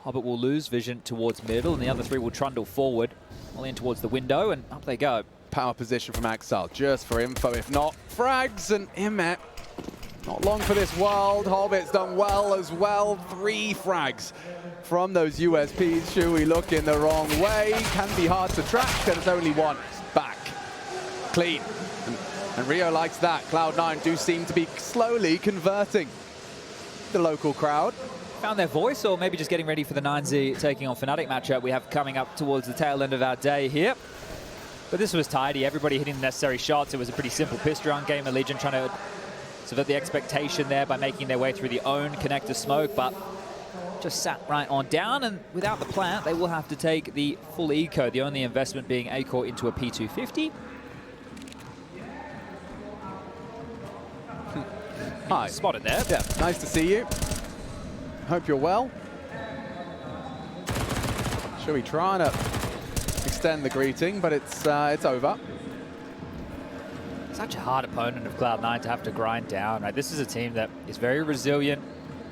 Hobbit will lose vision towards middle, and the other three will trundle forward, all in towards the window, and up they go. Power position from Axel, just for info, if not frags, and Imet. Not long for this world. Hobbit's done well as well. 3 frags from those USPs. Shui looking the wrong way. Can be hard to track, and it's only one back. Clean. And Rio likes that. Cloud9 do seem to be slowly converting the local crowd. Found their voice, or maybe just getting ready for the 9Z taking on Fnatic matchup we have coming up towards the tail end of our day here. But this was tidy. Everybody hitting the necessary shots. It was a pretty simple pistol round. GamerLegion trying to subvert the expectation there by making their way through the own connector smoke, but just sat right on down, and without the plant, they will have to take the full eco, the only investment being A-Core into a P250. Hi. Spotted there. Yeah, nice to see you. Hope you're well. Shui trying to extend the greeting, but it's over. Such a hard opponent of Cloud9 to have to grind down, right? This is a team that is very resilient.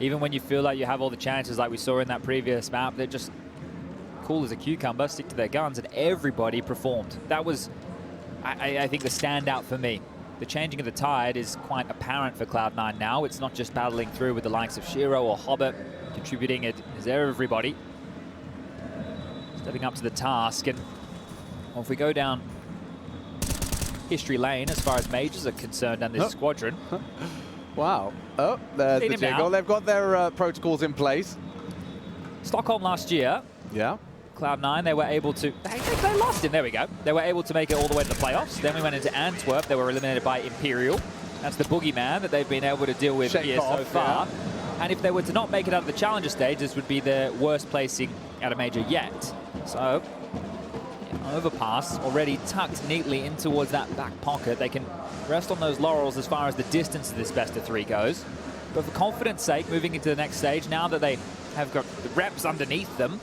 Even when you feel like you have all the chances, like we saw in that previous map, they're just cool as a cucumber, stick to their guns, and everybody performed. That was, I think, the standout for me. The changing of the tide is quite apparent for Cloud9 now. It's not just battling through with the likes of Shiro or Hobbit. Contributing it is everybody. Stepping up to the task, and well, if we go down history lane as far as majors are concerned and this squadron. Wow. Oh, there's the jiggle. They've got their protocols in place. Stockholm last year. Yeah. Cloud9, they were able to... They lost him, there we go. They were able to make it all the way to the playoffs. Then we went into Antwerp. They were eliminated by Imperial. That's the boogeyman that they've been able to deal with here so far. Yeah. And if they were to not make it out of the challenger stage, this would be their worst placing at a major yet. So, overpass already tucked neatly in towards that back pocket. They can rest on those laurels as far as the distance of this best of 3 goes. But for confidence sake, moving into the next stage, now that they have got the reps underneath them,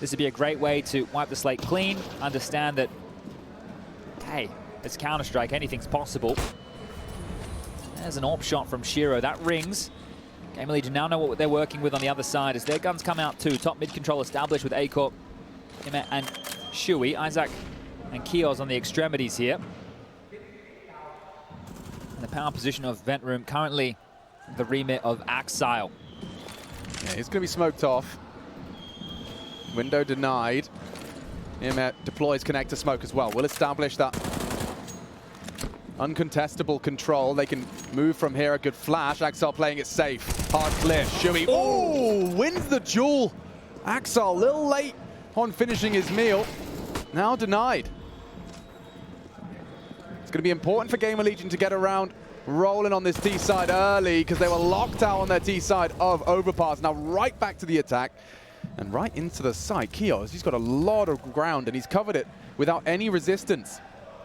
this would be a great way to wipe the slate clean, understand that, hey, it's Counter-Strike, anything's possible. There's an AWP shot from Shiro. That rings. GamerLegion now know what they're working with on the other side as their guns come out too. Top mid control established with A-Corp, Imet and Shui. Isaac and Kios on the extremities here. And the power position of Vent Room currently the remit of Axile. Yeah, he's going to be smoked off. Window denied. Imet deploys connector smoke as well. We'll establish that uncontestable control. They can move from here. A good flash. Axel playing it safe. Hard clear. Shui. Oh, wins the duel. Axel a little late on finishing his meal. Now denied. It's going to be important for GamerLegion to get around rolling on this T side early because they were locked out on their T side of overpass. Now right back to the attack. And right into the site. Kios, he's got a lot of ground and he's covered it without any resistance.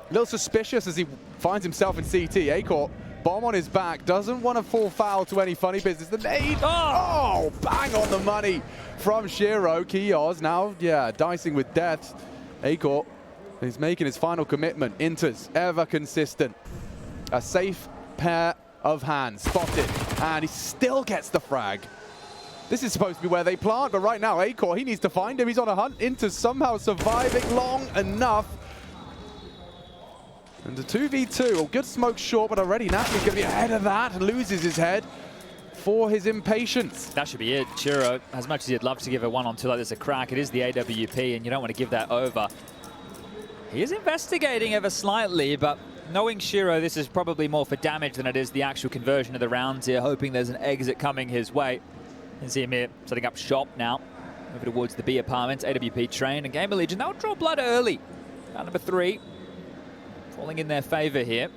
A little suspicious as he finds himself in CT. A-Corp, bomb on his back, doesn't want to fall foul to any funny business. The nade, oh, bang on the money from Shiro. Kios now, yeah, dicing with death. A-Corp, he's making his final commitment. Inters, ever consistent. A safe pair of hands, spotted, and he still gets the frag. This is supposed to be where they plant, but right now, A-Core, he needs to find him. He's on a hunt into somehow surviving long enough. And a 2v2, a good smoke short, but already NAVI's going to be ahead of that and loses his head for his impatience. That should be it. Shiro, as much as he'd love to give a 1-on-2 like this a crack, it is the AWP, and you don't want to give that over. He is investigating ever slightly, but knowing Shiro, this is probably more for damage than it is the actual conversion of the rounds here, hoping there's an exit coming his way. You can see him here setting up shop now, over towards the B apartments, AWP train, and GamerLegion, they'll draw blood early. Round number 3, falling in their favor here.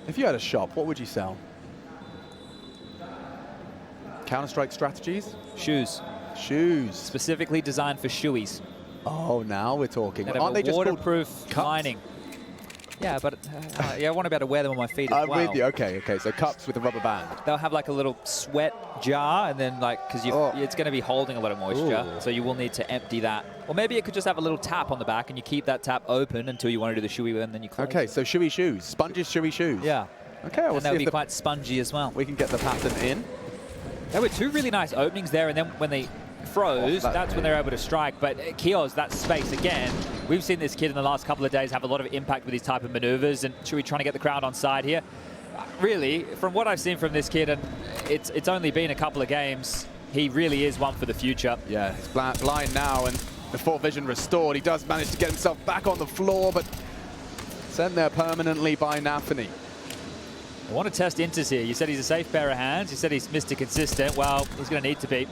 If you had a shop, what would you sell? Counter-Strike strategies? Shoes. Shoes. Specifically designed for shoeies. Oh, now we're talking. Aren't they just waterproof lining? Yeah, but yeah, I want to be able to wear them on my feet as well. I'm with you. Okay, okay. So cups with a rubber band. They'll have like a little sweat jar, and then like, because it's going to be holding a lot of moisture, so you will need to empty that. Or maybe it could just have a little tap on the back, and you keep that tap open until you want to do the shoey, and then you close Okay, it. so shoey shoes, sponges shoey shoes. Yeah. Okay, and they'll be quite spongy as well. We can get the pattern in. There were 2 really nice openings there, and then when they froze, that's when they're able to strike. But Kio's, that space again. We've seen this kid in the last couple of days have a lot of impact with these type of maneuvers, and should we try to get the crowd on side here? Really, from what I've seen from this kid, and it's only been a couple of games, he really is one for the future. Yeah, he's blind now, and before vision restored, he does manage to get himself back on the floor, but sent there permanently by NAVI. I want to test ENCE here. You said he's a safe pair of hands. You said he's Mr. Consistent. Well, he's going to need to be.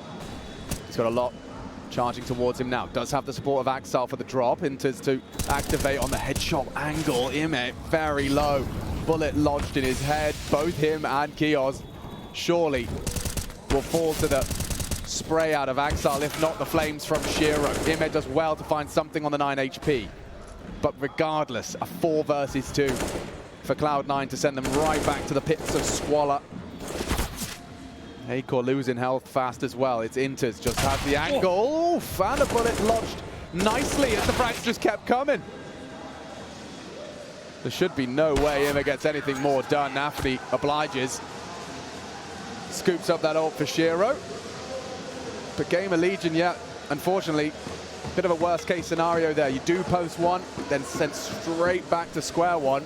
He's got a lot charging towards him now. Does have the support of Axel for the drop. ENCE to activate on the headshot angle. IME very low. Bullet lodged in his head. Both him and Kios surely will fall to the spray out of Axel, if not the flames from Shiro. IME does well to find something on the 9 HP. But regardless, a 4 versus 2 for Cloud9 to send them right back to the pits of squalor. Acor losing health fast as well. It's ENCE just has the angle. Oof, and a bullet lodged nicely as the frags just kept coming. There should be no way IME gets anything more done. NAVI obliges. Scoops up that ult for Shiro. But GamerLegion, yeah, unfortunately, a bit of a worst case scenario there. You do post one, then sent straight back to square one.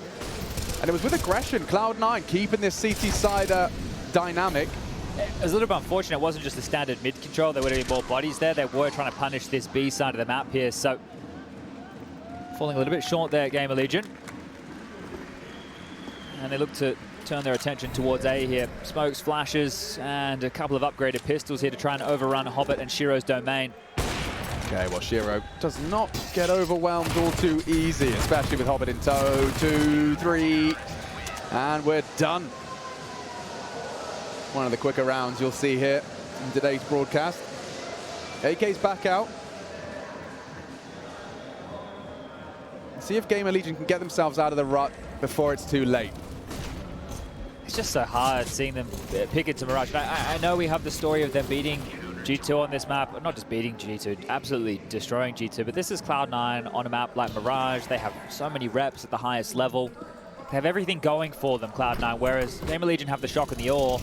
And it was with aggression. Cloud9 keeping this CT side dynamic. It was a little bit unfortunate. It wasn't just a standard mid control. There would have been more bodies there. They were trying to punish this B side of the map here. So falling a little bit short there at GamerLegion. And they look to turn their attention towards A here. Smokes, flashes, and a couple of upgraded pistols here to try and overrun Hobbit and Shiro's domain. Okay, well, Shiro does not get overwhelmed all too easy, especially with Hobbit in tow. 2, 3, and we're done. One of the quicker rounds you'll see here in today's broadcast. AK's back out. See if GamerLegion can get themselves out of the rut before it's too late. It's just so hard seeing them pick into Mirage. I know we have the story of them beating G2 on this map, not just beating G2, absolutely destroying G2, but this is Cloud9 on a map like Mirage. They have so many reps at the highest level. They have everything going for them, Cloud9, whereas GamerLegion have the shock and the awe.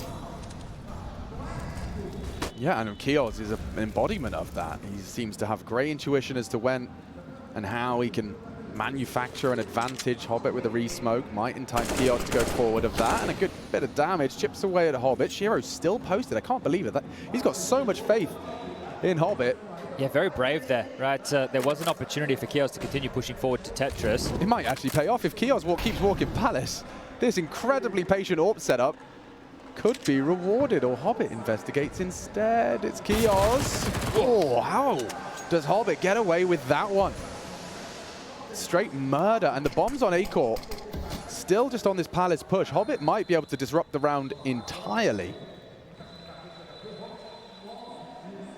Yeah, and Kios is an embodiment of that. He seems to have great intuition as to when and how he can manufacture an advantage. Hobbit with a re-smoke might entice Kios to go forward of that, and a good bit of damage. Chips away at Hobbit. Shiro's still posted. I can't believe it. He's got so much faith in Hobbit. Yeah, very brave there, right? There was an opportunity for Kios to continue pushing forward to Tetris. It might actually pay off if Kios keeps walking Palace. This incredibly patient AWP setup could be rewarded, or Hobbit investigates instead. It's Kios. Oh, how does Hobbit get away with that one? Straight murder, and the bombs on Acor still just on this Palace push. Hobbit might be able to disrupt the round entirely.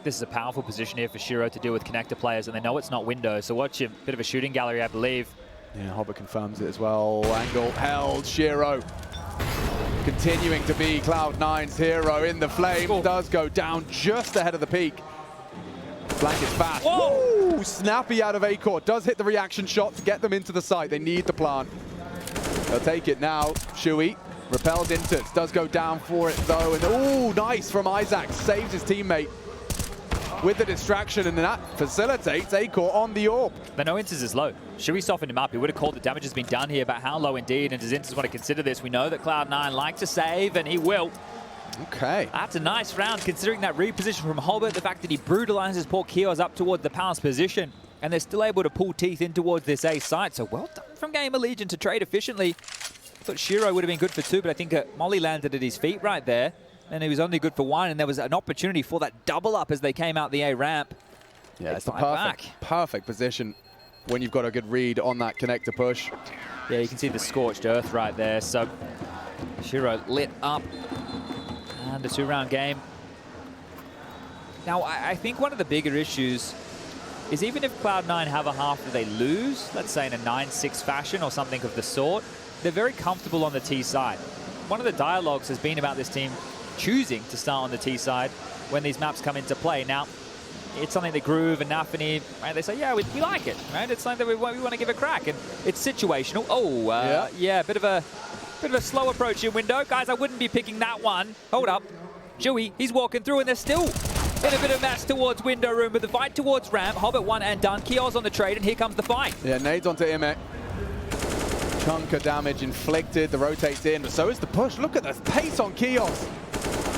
This is a powerful position here for Shiro to deal with connector players, and they know it's not window, so watch a bit of a shooting gallery, I believe. Yeah, Hobbit confirms it as well. Angle held. Shiro continuing to be Cloud9's hero in the flame. Does go down just ahead of the peak. Flank is fast. Woo! Snappy out of Acor. Does hit the reaction shot to get them into the site. They need the plant. They'll take it now. Shui repels ENCE. Does go down for it though. And ooh, nice from Isaac. Saves his teammate with the distraction, and that facilitates Acor on the AWP. They know ENCE is low. Shui softened him up. He would have called the damage has been done here, but how low indeed? And does ENCE want to consider this? We know that Cloud9 like to save, and he will. Okay. That's a nice round, considering that reposition from Hobbit, the fact that he brutalizes poor Kios up towards the Palace position, and they're still able to pull teeth in towards this A site. So well done from GamerLegion to trade efficiently. I thought Shiro would have been good for 2, but I think Molly landed at his feet right there, and he was only good for 1, and there was an opportunity for that double up as they came out the A ramp. Yeah, it's the perfect position when you've got a good read on that connector push. Yeah, you can see the scorched earth right there. So Shiro lit up. And a 2-round game. Now, I think one of the bigger issues is even if Cloud9 have a half that they lose, let's say in a 9-6 fashion or something of the sort, they're very comfortable on the T side. One of the dialogues has been about this team choosing to start on the T side when these maps come into play. Now, it's something that Groove and NAVI, right, they say, yeah, we like it, right? It's something that we want to give a crack, and it's situational. Oh, yeah, bit of a slow approach in window. Guys, I wouldn't be picking that one. Hold up. Chewy, he's walking through, and they're still in a bit of mess towards window room, but the fight towards ramp. Hobbit one and done. Kios on the trade, and here comes the fight. Yeah, nades onto Imek. Chunk of damage inflicted. The rotate's in, but so is the push. Look at the pace on Kios.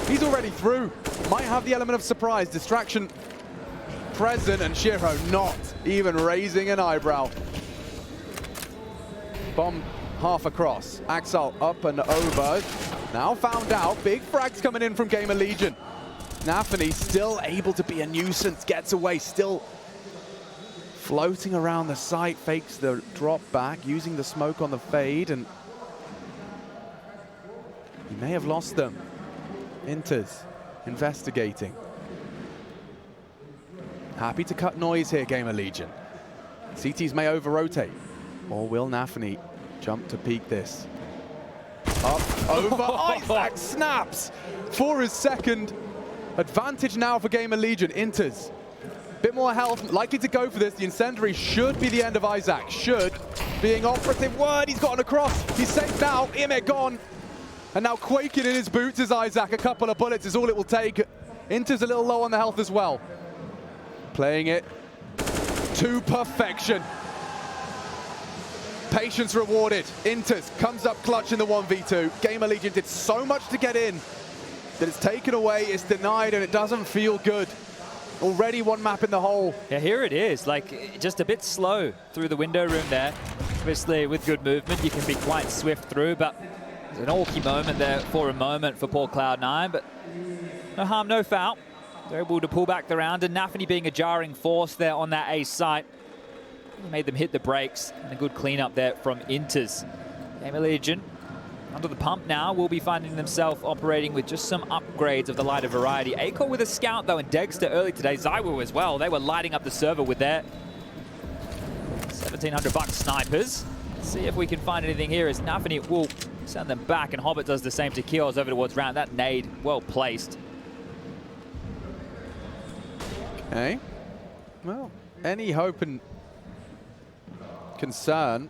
He's already through. Might have the element of surprise. Distraction present, and Shiro not even raising an eyebrow. Bomb half across. Axel up and over. Now found out. Big frags coming in from GamerLegion. NAVI still able to be a nuisance. Gets away. Still floating around the site. Fakes the drop back. Using the smoke on the fade. And he may have lost them. Inters investigating. Happy to cut noise here, GamerLegion. CTs may over-rotate. Or will NAVI jump to peak this? Up, over, Isaac snaps for his second. Advantage now for GamerLegion. Inters, bit more health, likely to go for this. The incendiary should be the end of Isaac. Should, being operative word, he's gotten across. He's safe now, Imek gone. And now quaking in his boots is Isaac. A couple of bullets is all it will take. Inters a little low on the health as well. Playing it to perfection. Patience rewarded. Inters comes up clutch in the 1v2. GamerLegion did so much to get in that it's taken away, it's denied, and it doesn't feel good. Already one map in the hole. Yeah, here it is. Like, just a bit slow through the window room there. Obviously, with good movement, you can be quite swift through, but there's an awkward moment there for a moment for poor Cloud9, but no harm, no foul. They're able to pull back the round, and NAVI being a jarring force there on that ace site made them hit the brakes, and a good cleanup there from Inters. GamerLegion under the pump now will be finding themselves operating with just some upgrades of the lighter variety. Acor with a scout though, and Dexter early today, Zywu as well. They were lighting up the server with their 1,700 bucks snipers. Let's see if we can find anything here as NAVI will send them back, and Hobbit does the same to Kios over towards round. That nade well placed. Okay. Well, any hope and concern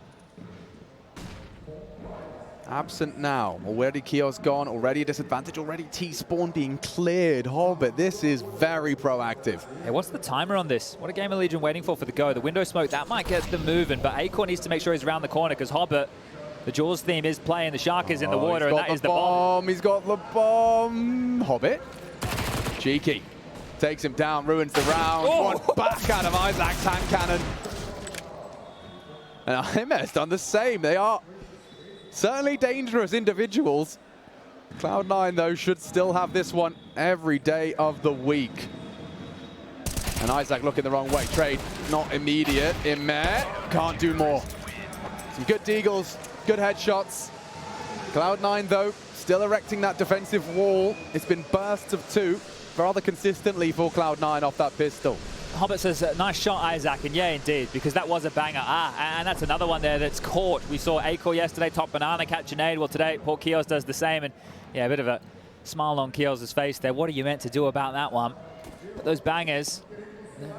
absent now. Already Kios gone, already a disadvantage, already T-spawn being cleared. Hobbit, this is very proactive. Hey, what's the timer on this? What are GamerLegion waiting for the go? The window smoke, that might get them moving, but Acor needs to make sure he's around the corner because Hobbit, the Jaws theme is playing, the shark is in the water, and that is the bomb. He's got the bomb. Hobbit, cheeky. Takes him down, ruins the round. Oh. One back out of Isaac's hand cannon. And IEM has done the same. They are certainly dangerous individuals. Cloud9, though, should still have this one every day of the week. And Isaac looking the wrong way. Trade not immediate. Imek can't do more. Some good deagles, good headshots. Cloud9, though, still erecting that defensive wall. It's been bursts of 2. Rather consistently for Cloud9 off that pistol. Hobbit says, nice shot, Isaac, and yeah, indeed, because that was a banger. And that's another one there that's caught. We saw Acor yesterday, top banana, catch a nade. Well, today, poor Kios does the same, and yeah, a bit of a smile on Kios' face there. What are you meant to do about that one? But those bangers,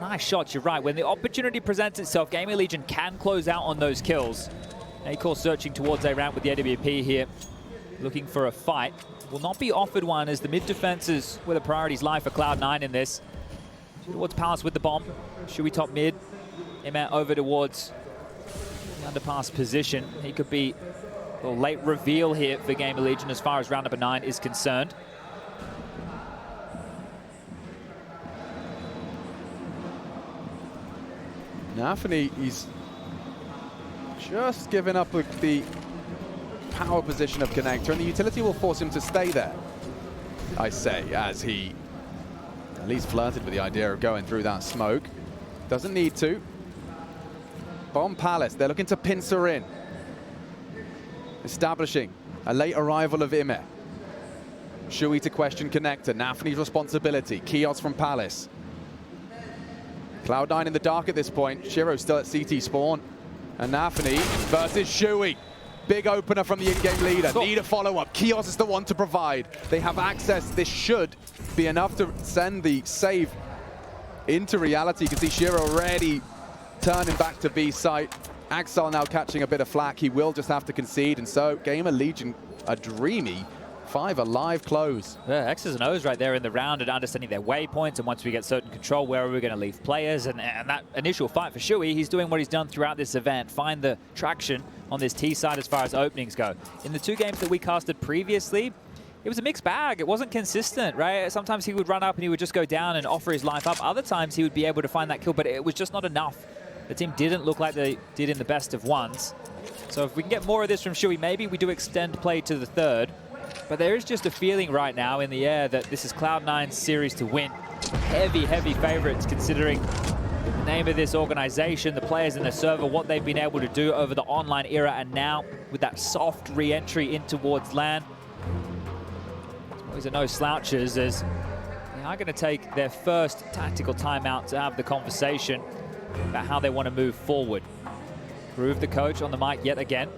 nice shots, you're right. When the opportunity presents itself, GamerLegion can close out on those kills. Acor searching towards a round with the AWP here, looking for a fight. Will not be offered one as the mid defenses where the priorities lie for Cloud9 in this. Towards Palace with the bomb. Shui top mid. Imet over towards the underpass position. He could be a late reveal here for GamerLegion as far as round number 9 is concerned. NAVI, he's just given up with the power position of connector, and the utility will force him to stay there, I say, as he at least flirted with the idea of going through that smoke. Doesn't need to. Bomb Palace, they're looking to pincer in. Establishing a late arrival of Imet. Shui to question connector, NAVI's responsibility. Kios from Palace. Cloud9 in the dark at this point. Shiro still at CT spawn. And NAVI versus Shui. Big opener from the in-game leader. Need a follow-up. Kios is the one to provide. They have access. This should be enough to send the save into reality. You can see Shiro already turning back to B site. Axel now catching a bit of flack. He will just have to concede. And so GamerLegion, a dreamy 5 alive close. Yeah, X's and O's right there in the round and understanding their waypoints, and once we get certain control, where are we going to leave players? And that initial fight for Shuey, he's doing what he's done throughout this event, find the traction on this T side as far as openings go. In the 2 games that we casted previously, it was a mixed bag. It wasn't consistent, right? Sometimes he would run up and he would just go down and offer his life up. Other times he would be able to find that kill, but it was just not enough. The team didn't look like they did in the best of ones. So if we can get more of this from Shuey, maybe we do extend play to the 3rd. But there is just a feeling right now in the air that this is Cloud9's series to win. Heavy, heavy favorites considering the name of this organization, the players in the server, what they've been able to do over the online era, and now with that soft re-entry in towards LAN. These are no slouches as they are going to take their first tactical timeout to have the conversation about how they want to move forward. Groove the coach on the mic yet again.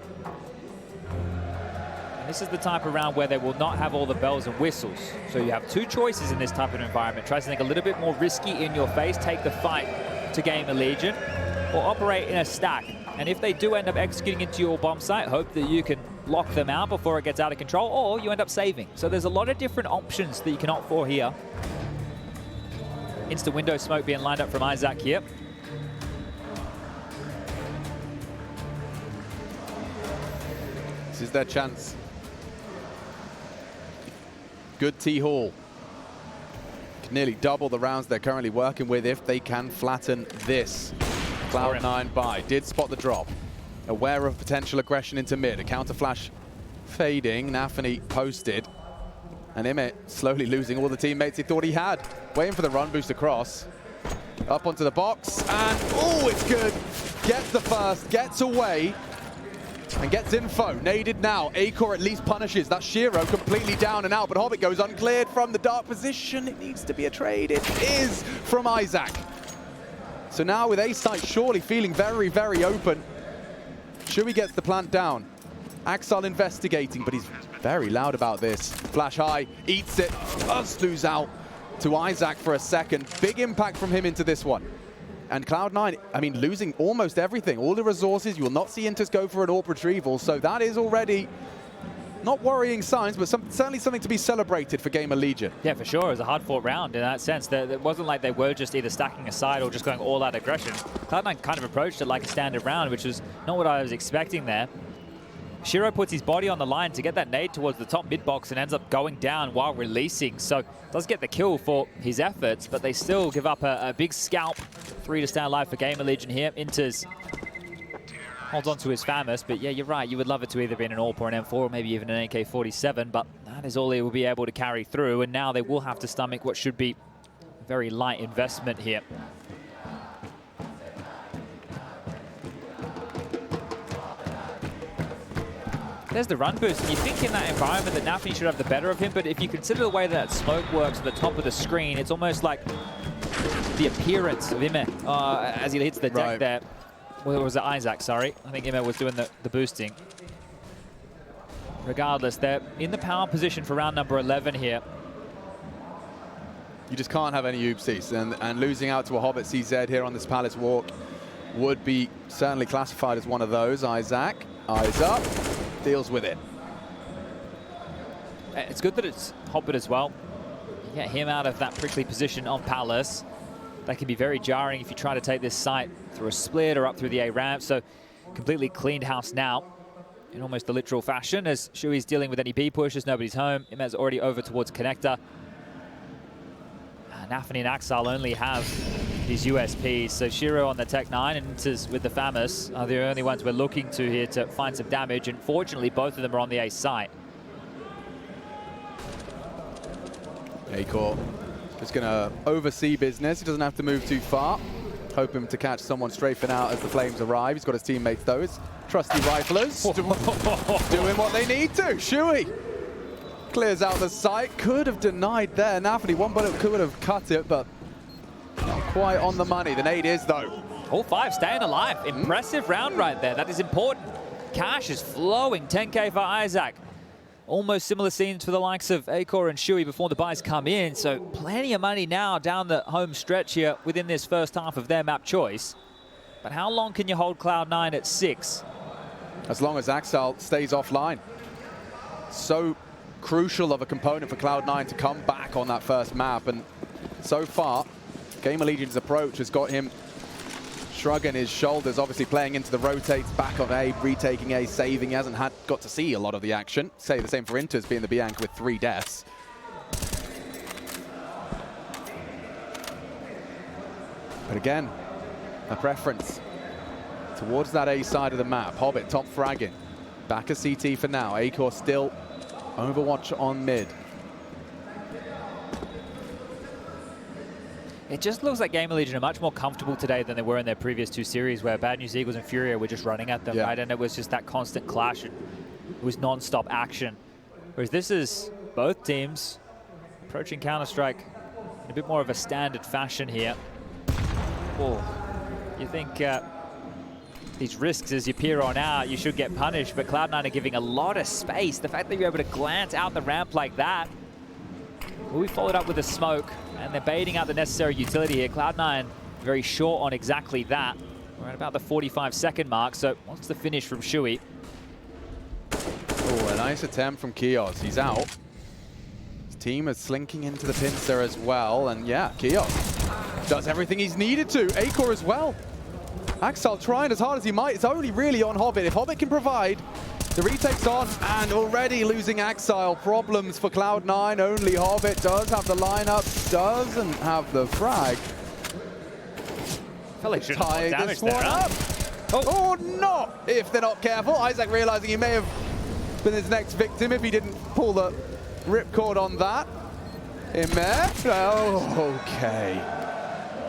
This is the type of round where they will not have all the bells and whistles. So you have 2 choices in this type of environment. Try something a little bit more risky in your face, take the fight to GamerLegion, or operate in a stack. And if they do end up executing into your bomb site, hope that you can lock them out before it gets out of control, or you end up saving. So there's a lot of different options that you can opt for here. Insta window smoke being lined up from Isaac here. This is their chance. Good T-Hall. Can nearly double the rounds they're currently working with if they can flatten this. Cloud9 buy. Did spot the drop. Aware of potential aggression into mid. A counter flash fading. NAVI posted. And IEM slowly losing all the teammates he thought he had. Waiting for the run boost across. Up onto the box. And, oh, it's good. Gets the first. Gets away. And gets info. Naded now. Acor at least punishes. That's Shiro completely down and out. But Hobbit goes uncleared from the dark position. It needs to be a trade. It is from Isaac. So now with A site surely feeling very, very open. Shuey gets the plant down. Axel investigating, but he's very loud about this. Flash high, eats it, does lose out to Isaac for a second. Big impact from him into this one. And Cloud9, I mean, losing almost everything. All the resources, you will not see INTES go for an AWP retrieval. So that is already not worrying signs, but certainly something to be celebrated for GamerLegion. Yeah, for sure. It was a hard-fought round in that sense. It wasn't like they were just either stacking aside or just going all-out aggression. Cloud9 kind of approached it like a standard round, which was not what I was expecting there. Shiro puts his body on the line to get that nade towards the top mid-box and ends up going down while releasing. So does get the kill for his efforts, but they still give up a big scalp. 3 to stand alive for GamerLegion here. INTES holds on to his famous, but yeah, you're right. You would love it to either be an AWP or an M4 or maybe even an AK-47, but that is all they will be able to carry through, and now they will have to stomach what should be a very light investment here. There's the run boost, and you think in that environment that NAVI should have the better of him, but if you consider the way that smoke works at the top of the screen, it's almost like the appearance of IEM as he hits the deck there. Well, was it Isaac, sorry. I think IEM was doing the boosting. Regardless, they're in the power position for round number 11 here. You just can't have any oopsies, and losing out to a Hobbit CZ here on this Palace Walk would be certainly classified as one of those. Isaac, eyes up, deals with it. It's good that it's Hobbit as well. You get him out of that prickly position on Palace. That can be very jarring if you try to take this site through a split or up through the A ramp. So completely cleaned house now in almost a literal fashion as Shuey's dealing with any B pushes. Nobody's home. IEM's already over towards connector. NAVI and Axel only have these USPs. So Shiro on the Tech 9 and INTES with the Famous are the only ones we're looking to here to find some damage. And fortunately, both of them are on the A site. Acor just going to oversee business. He doesn't have to move too far. Hoping to catch someone strafing out as the flames arrive. He's got his teammates, those trusty riflers, doing what they need to. Shuey clears out the site. Could have denied there. NAVI, one bullet could have cut it, but not quite on the money. The nade is, though. All 5 staying alive. Impressive round right there. That is important. Cash is flowing. 10K for Isaac. Almost similar scenes for the likes of Acor and Shuey before the buys come in. So plenty of money now down the home stretch here within this first half of their map choice. But how long can you hold Cloud9 at 6? As long as Axel stays offline. So crucial of a component for Cloud9 to come back on that first map. And so far, GamerLegion's approach has got him shrugging his shoulders, obviously playing into the rotates, back of A, retaking A, saving. He hasn't got to see a lot of the action. Say the same for Inters being the B anchor with 3 deaths. But again, a preference towards that A side of the map. Hobbit top fragging. Back a CT for now. Acor still Overwatch on mid. It just looks like GamerLegion are much more comfortable today than they were in their previous 2 series, where Bad News Eagles and Furia were just running at them, right? And it was just that constant clash. It was non-stop action. Whereas this is both teams approaching Counter-Strike in a bit more of a standard fashion here. Oh, you think these risks as you peer on out, you should get punished, but Cloud9 are giving a lot of space. The fact that you're able to glance out the ramp like that, will be followed up with a smoke, and they're baiting out the necessary utility here. Cloud9 very short on exactly that. We're at about the 45-second mark, so wants the finish from Shui. Oh, a nice attempt from Kios. He's out. His team is slinking into the pincer as well, and yeah, Kios does everything he's needed to. Acor as well. Axel trying as hard as he might. It's only really on Hobbit. If Hobbit can provide, the retake's on, and already losing Axel. Problems for Cloud9. Only Hobbit does have the lineup, doesn't have the frag. Felt like should tie have this one one up. Oh, not if they're not careful. Isaac realizing he may have been his next victim if he didn't pull the ripcord on that. In there. Oh, okay.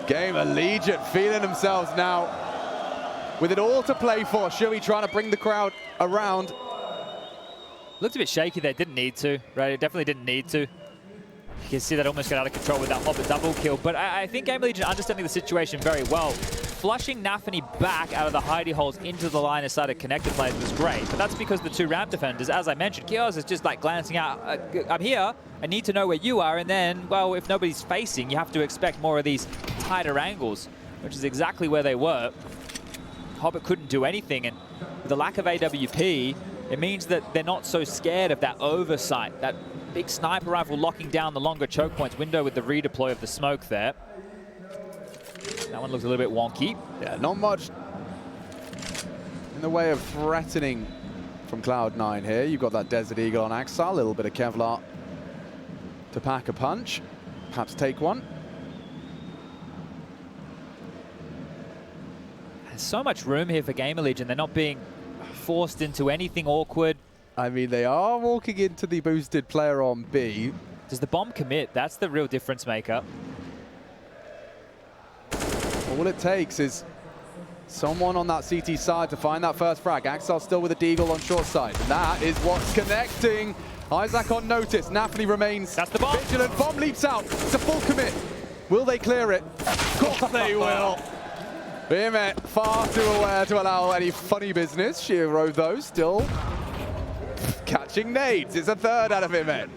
GamerLegion feeling themselves now with it all to play for. Shui trying to bring the crowd around. Looked a bit shaky there, didn't need to, right? It definitely didn't need to. You can see that almost got out of control with that Hobbit double kill, but I think GamerLegion understanding the situation very well. Flushing NAVI back out of the hidey holes into the line of sight of connected players was great, but that's because the 2 ramp defenders, as I mentioned, Kios is just like glancing out, I'm here, I need to know where you are, and then, well, if nobody's facing, you have to expect more of these tighter angles, which is exactly where they were. Hobbit couldn't do anything, and with the lack of AWP, it means that they're not so scared of that oversight, that big sniper rifle locking down the longer choke points window with the redeploy of the smoke there. That one looks a little bit wonky. Yeah, not much in the way of threatening from Cloud9 here. You've got that Desert Eagle on Axel, a little bit of Kevlar to pack a punch, perhaps take one. There's so much room here for GamerLegion. They're not being forced into anything awkward. I mean, they are walking into the boosted player on B. Does the bomb commit? That's the real difference maker. All it takes is someone on that CT side to find that first frag. Axel still with a deagle on short side. And that is what's connecting. Isaac on notice. NAVI remains That's the bomb. Vigilant. Bomb leaps out. It's a full commit. Will they clear it? Of course they will. Vimet far too aware to allow any funny business. Shiro, though, still catching nades. It's a third out of Vimet.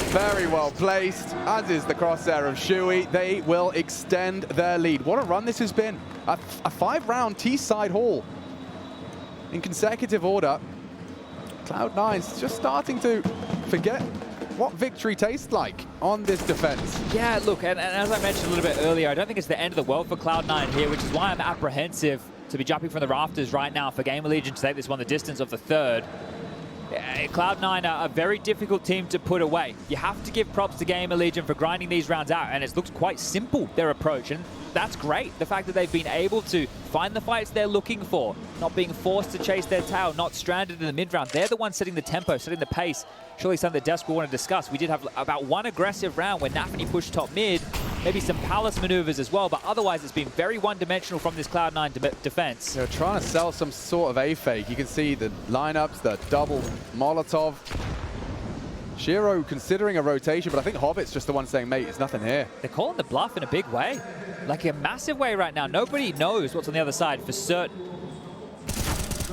Very well placed, as is the crosshair of Shui. They will extend their lead. What a run this has been. A 5-round T-side haul in consecutive order. Cloud9's just starting to forget what victory tastes like on this defense. Yeah, look, and as I mentioned a little bit earlier, I don't think it's the end of the world for Cloud9 here, which is why I'm apprehensive to be jumping from the rafters right now for GamerLegion to take this one the distance of the third. Cloud9 are a very difficult team to put away. You have to give props to GamerLegion for grinding these rounds out, and it looks quite simple, their approach, and that's great. The fact that they've been able to find the fights they're looking for, not being forced to chase their tail, not stranded in the mid-round. They're the ones setting the tempo, setting the pace. Surely something that Desk will want to discuss. We did have about one aggressive round where NAVI pushed top mid, maybe some palace maneuvers as well, but otherwise it's been very one-dimensional from this Cloud9 defense. They're trying to sell some sort of A-fake. You can see the lineups, the double Molotov. Shiro considering a rotation, but I think Hobbit's just the one saying, mate, there's nothing here. They're calling the bluff in a big way, like a massive way right now. Nobody knows what's on the other side for certain.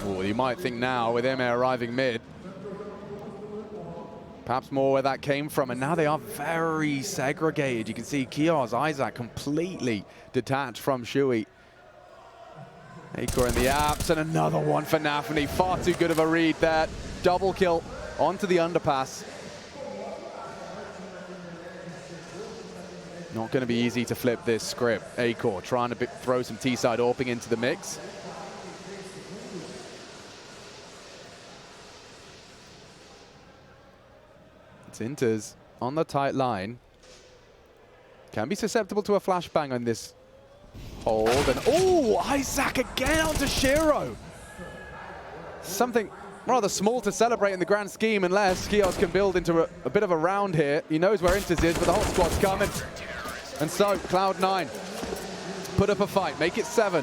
Oh, you might think now with Emma arriving mid, perhaps more where that came from, and now they are very segregated. You can see Kios, Isaac completely detached from Shui. Acor in the apps, and another one for NAVI. Far too good of a read there. Double kill onto the underpass. Not going to be easy to flip this script. Acor trying to throw some T-side AWPing into the mix. It's Inters on the tight line. Can be susceptible to a flashbang on this hold. And oh, Isaac again onto Shiro. Something rather small to celebrate in the grand scheme unless Kios can build into a bit of a round here. He knows where Inters is, but the whole squad's coming. And so, Cloud9 put up a fight, make it 7.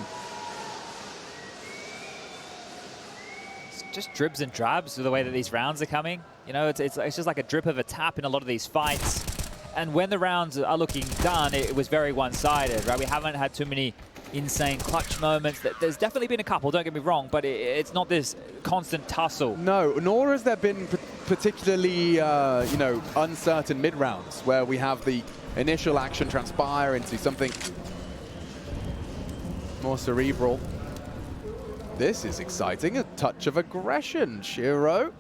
It's just dribs and drabs with the way that these rounds are coming. You know, it's just like a drip of a tap in a lot of these fights. And when the rounds are looking done, it was very one-sided, right? We haven't had too many insane clutch moments. There's definitely been a couple, don't get me wrong, but it's not this constant tussle. No, nor has there been particularly, you know, uncertain mid-rounds where we have the initial action transpire into something more cerebral. This is exciting, a touch of aggression. Shiro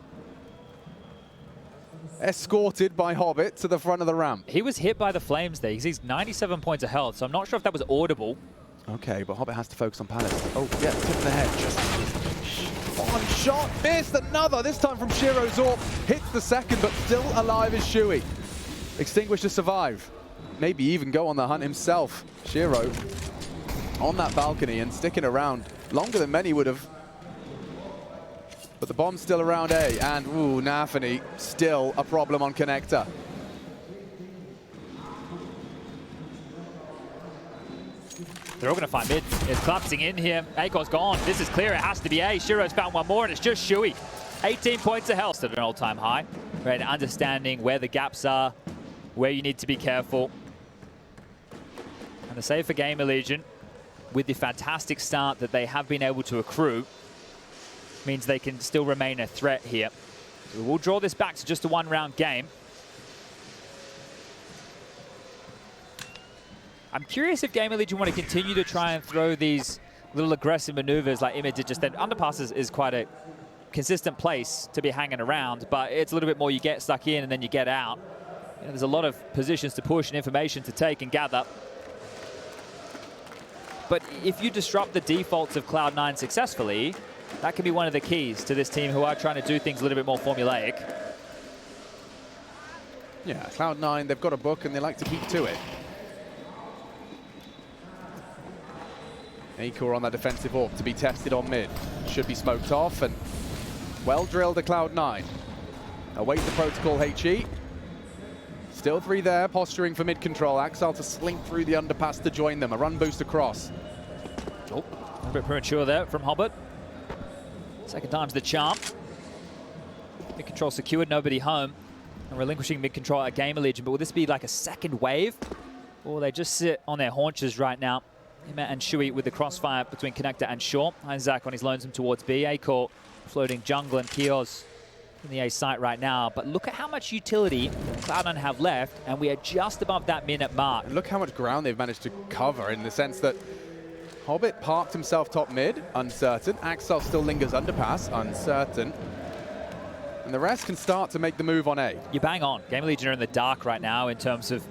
escorted by Hobbit to the front of the ramp. He was hit by the flames there. He's 97 points of health, so I'm not sure if that was audible. Okay, but Hobbit has to focus on Palace. Oh, yeah, tip of the head. Just one shot, missed another, this time from Shiro Zorp. Hits the second, but still alive is Shui. Extinguish to survive. Maybe even go on the hunt himself. Shiro on that balcony and sticking around longer than many would have. But the bomb's still around A, and ooh, NAVI still a problem on connector. They're all going to find mid. It's collapsing in here. Acor's gone. This is clear. It has to be A. Shiro's found one more, and it's just Shui. 18 points of health at an all-time high. Right, understanding where the gaps are, where you need to be careful. And the save for GamerLegion, with the fantastic start that they have been able to accrue, means they can still remain a threat here. We will draw this back to just a one-round game. I'm curious if GamerLegion want to continue to try and throw these little aggressive maneuvers like Imid did just then. Underpass is quite a consistent place to be hanging around, but it's a little bit more you get stuck in and then you get out. You know, there's a lot of positions to push and information to take and gather. But if you disrupt the defaults of Cloud9 successfully, that can be one of the keys to this team who are trying to do things a little bit more formulaic. Yeah, Cloud9, they've got a book and they like to keep to it. Acor on that defensive AWP to be tested on mid. Should be smoked off and well drilled to Cloud9. Await the protocol HE. Still 3 there, posturing for mid control. Axel to slink through the underpass to join them. A run boost across. Oh, a bit premature there from Hobbit. Second time's the charm. Mid control secured, nobody home. And relinquishing mid control at GamerLegion. But will this be like a second wave? Or they just sit on their haunches right now? Ima and Shui with the crossfire between Connector and Shaw. Isaac on his lonesome towards B. Acor floating jungle and Kios in the A site right now. But look at how much utility Cloud9 have left, and we are just above that minute mark. And look how much ground they've managed to cover in the sense that Hobbit parked himself top mid, uncertain. Axel still lingers underpass, uncertain. And the rest can start to make the move on A. You bang on. GamerLegion are in the dark right now in terms of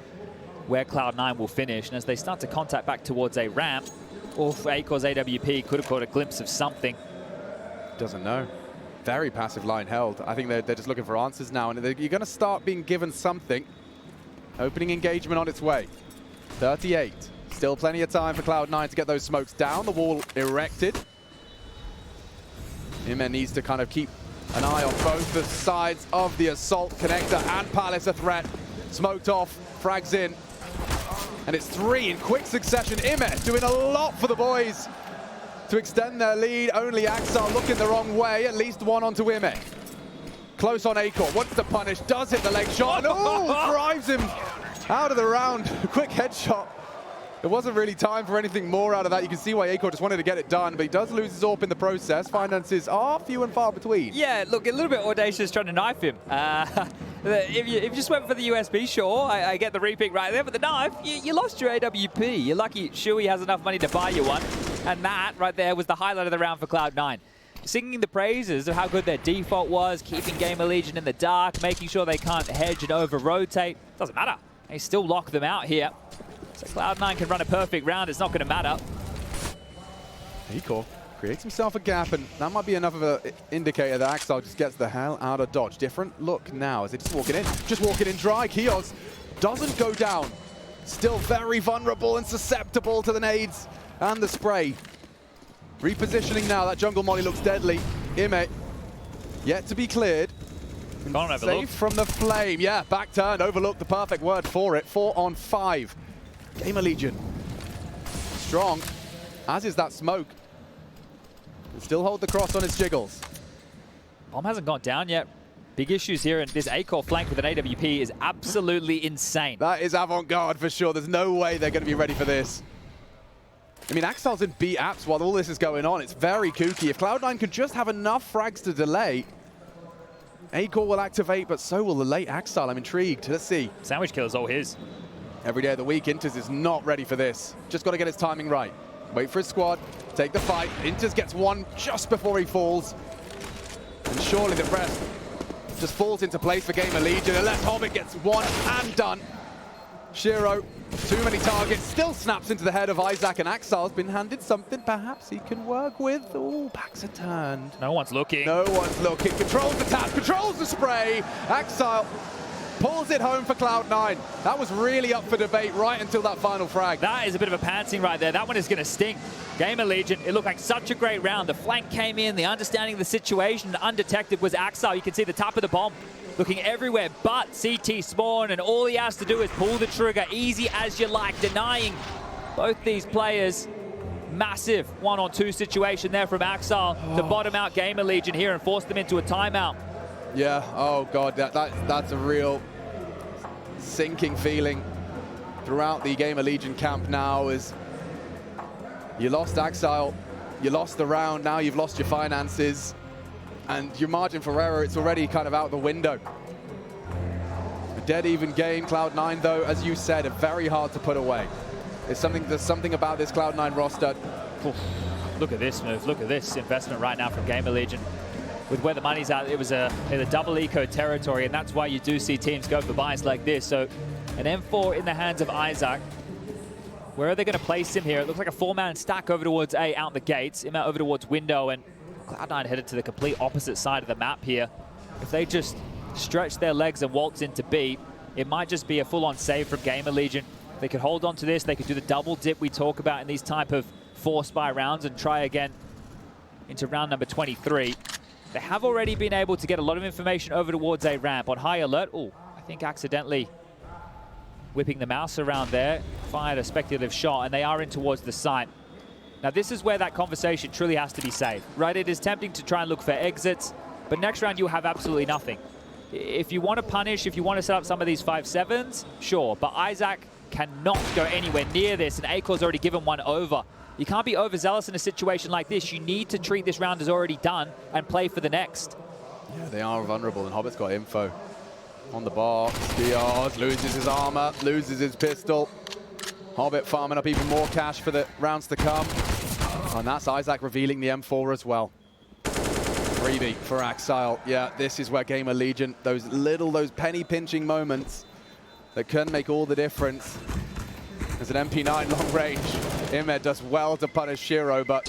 where Cloud9 will finish. And as they start to contact back towards a ramp, or Acor's AWP could have caught a glimpse of something. Doesn't know. Very passive line held. I think they're just looking for answers now. And you're going to start being given something. Opening engagement on its way. 38. Still plenty of time for Cloud9 to get those smokes down. The wall erected. Ima needs to kind of keep an eye on both the sides of the assault. Connector and Palace a threat. Smoked off. Frags in. And it's 3 in quick succession. Ima doing a lot for the boys to extend their lead. Only Axel looking the wrong way. At least one onto Ima. Close on Acor. Wants to punish. Does hit the leg shot. And drives him out of the round. Quick headshot. There wasn't really time for anything more out of that. You can see why Acor just wanted to get it done, but he does lose his AWP in the process. Finances are few and far between. Yeah, look, a little bit audacious trying to knife him. If you just went for the USB, sure, I get the repick right there, but the knife, you lost your AWP. You're lucky Shui has enough money to buy you one, and that right there was the highlight of the round for Cloud9. singing the praises of how good their default was, keeping GamerLegion in the dark, making sure they can't hedge and over-rotate. Doesn't matter. They still lock them out here. So Cloud9 can run a perfect round. It's not going to matter. Eco creates himself a gap, and that might be enough of an indicator that Axel just gets the hell out of dodge. Different look now as they just walking in dry. Kios doesn't go down. Still very vulnerable and susceptible to the nades and the spray. Repositioning now. That jungle molly looks deadly. IEM yet to be cleared. Safe from the flame. Yeah, back turn. Overlooked, the perfect word for it. 4 on 5. GamerLegion strong, as is that smoke. Still hold the cross on his jiggles. Bomb hasn't gone down yet. Big issues here, and this A-core flank with an AWP is absolutely insane. That is avant-garde for sure. There's no way they're going to be ready for this. I mean, Axel's in B apps while all this is going on. It's very kooky. If Cloud9 could just have enough frags to delay, A-core will activate, but so will the late Axel. I'm intrigued. Let's see. Sandwich kill is all his. Every day of the week, INTES is not ready for this. Just got to get his timing right. Wait for his squad, take the fight. INTES gets one just before he falls. And surely the rest just falls into place for GamerLegion, unless Hobbit gets one and done. Shiro, too many targets, still snaps into the head of Isaac, and Axel's been handed something perhaps he can work with. Oh, backs are turned. No one's looking. No one's looking. Controls the tap, controls the spray. Axel pulls it home for Cloud9. That was really up for debate right until that final frag. That is a bit of a pantsing right there. That one is going to sting. GamerLegion, it looked like such a great round. The flank came in, the understanding of the situation, undetected was Axel. You can see the top of the bomb looking everywhere but CT spawn, and all he has to do is pull the trigger, easy as you like, denying both these players. Massive 1-on-2 situation there from Axel to bottom out GamerLegion here and force them into a timeout. Yeah, oh God, that's a real sinking feeling throughout the GamerLegion camp now. Is you lost Axel, you lost the round, now you've lost your finances, and your margin for error, it's already kind of out the window. A dead even game. Cloud9, though, as you said, are very hard to put away. There's something about this Cloud9 roster. Oof. Look at this move, look at this investment right now from GamerLegion. With where the money's at, it was a double eco territory, and that's why you do see teams go for buys like this. So an M4 in the hands of Isaac. Where are they going to place him here? It looks like a 4-man stack over towards A, out the gates, him out over towards window, and Cloud9 headed to the complete opposite side of the map here. If they just stretch their legs and waltz into B, it might just be a full-on save from GamerLegion. They could hold on to this, they could do the double dip we talk about in these type of 4-spy rounds and try again into round number 23. They have already been able to get a lot of information over towards A ramp on high alert. Oh, I think accidentally whipping the mouse around there, fired a speculative shot, and they are in towards the site. Now this is where that conversation truly has to be saved, right? It is tempting to try and look for exits, but next round you'll have absolutely nothing. If you want to punish, if you want to set up some of these 5-7s, sure, but Isaac cannot go anywhere near this, and A-Core's already given one over. You can't be overzealous in a situation like this. You need to treat this round as already done and play for the next. Yeah, they are vulnerable, and Hobbit's got info on the box. Diaz loses his armor, loses his pistol. Hobbit farming up even more cash for the rounds to come. And that's Isaac revealing the M4 as well. Freebie for Axel. Yeah, this is where GamerLegion, those penny pinching moments that can make all the difference. There's an MP9 long range. IEM does well to punish Shiro, but